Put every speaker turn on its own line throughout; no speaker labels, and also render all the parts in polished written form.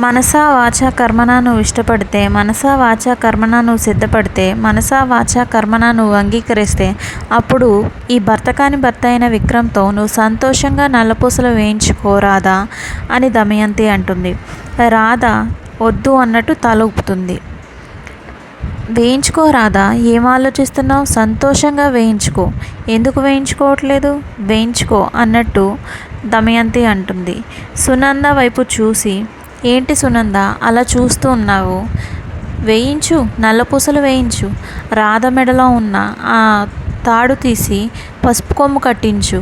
మనసా వాచా కర్మణా నువ్వు ఇష్టపడితే, మనసా వాచా కర్మణా నువ్వు సిద్ధపడితే, మనసా వాచా కర్మణా నువ్వు అంగీకరిస్తే, అప్పుడు ఈ భర్త కాని భర్త అయిన విక్రమ్తో నువ్వు సంతోషంగా నల్లపూసలు వేయించుకోరాదా అని దమయంతి అంటుంది. రాధ వద్దు అన్నట్టు తల ఊపుతుంది. వేయించుకోరాదా, ఏం ఆలోచిస్తున్నావు? సంతోషంగా వేయించుకో. ఎందుకు వేయించుకోవట్లేదు? వేయించుకో అన్నట్టు దమయంతి అంటుంది. సునంద వైపు చూసి, ఏంటి సునంద అలా చూస్తూ ఉన్నావు? వేయించు, నల్లపూసలు వేయించు. రాధ మెడలో ఉన్న ఆ తాడు తీసి పసుపు కొమ్ము కట్టించు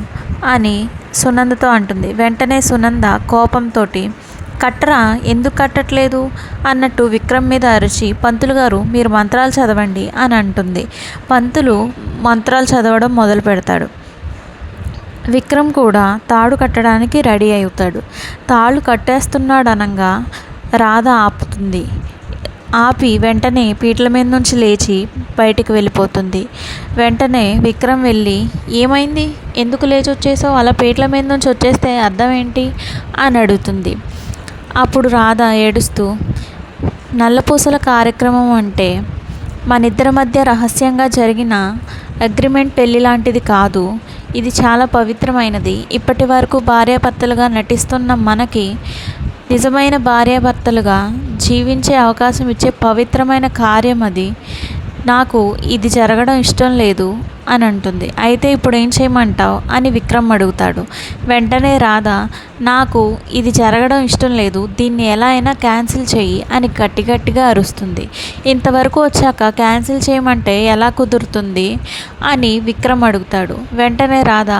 అని సునందతో అంటుంది. వెంటనే సునంద కోపంతో, కట్టరా, ఎందుకు కట్టట్లేదు అన్నట్టు విక్రమ్ మీద అరిచి, పంతులు గారు మీరు మంత్రాలు చదవండి అని అంటుంది. పంతులు మంత్రాలు చదవడం మొదలు పెడతాడు. విక్రమ్ కూడా తాడు కట్టడానికి రెడీ అవుతాడు. తాళ్ళు కట్టేస్తున్నాడనగా రాధ ఆపుతుంది. ఆపి వెంటనే పీటల మీద నుంచి లేచి బయటికి వెళ్ళిపోతుంది. వెంటనే విక్రమ్ వెళ్ళి, ఏమైంది, ఎందుకు లేచి వచ్చేసావు? అలా పీటల మీద నుంచి వచ్చేస్తే అర్థం ఏంటి అని అడుగుతుంది. అప్పుడు రాధ ఏడుస్తూ, నల్లపూసల కార్యక్రమం అంటే మన ఇద్దరి మధ్య రహస్యంగా జరిగిన అగ్రిమెంట్ పెళ్ళి లాంటిది కాదు. ఇది చాలా పవిత్రమైనది. ఇప్పటి వరకు భార్యాభర్తలుగా నటిస్తున్న మనకి నిజమైన భార్యాభర్తలుగా జీవించే అవకాశం ఇచ్చే పవిత్రమైన కార్యం అది. నాకు ఇది జరగడం ఇష్టం లేదు అని అంటుంది. అయితే ఇప్పుడు ఏం చేయమంటావు అని విక్రమ్ అడుగుతాడు. వెంటనే రాధ, నాకు ఇది జరగడం ఇష్టం లేదు, దీన్ని ఎలా అయినా క్యాన్సిల్ చెయ్యి అని గట్టిగా అరుస్తుంది. ఇంతవరకు వచ్చాక క్యాన్సిల్ చేయమంటే ఎలా కుదురుతుంది అని విక్రమ్ అడుగుతాడు. వెంటనే రాధ,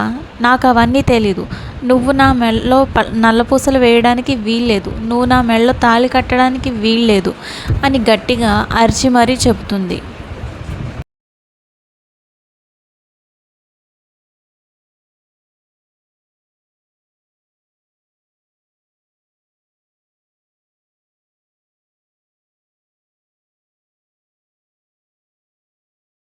నాకు అవన్నీ తెలీదు. నువ్వు నా మెడలో నల్లపూసలు వేయడానికి వీల్లేదు, నువ్వు నా మెడలో తాళి కట్టడానికి వీల్లేదు అని గట్టిగా అరిచి మరీ చెబుతుంది.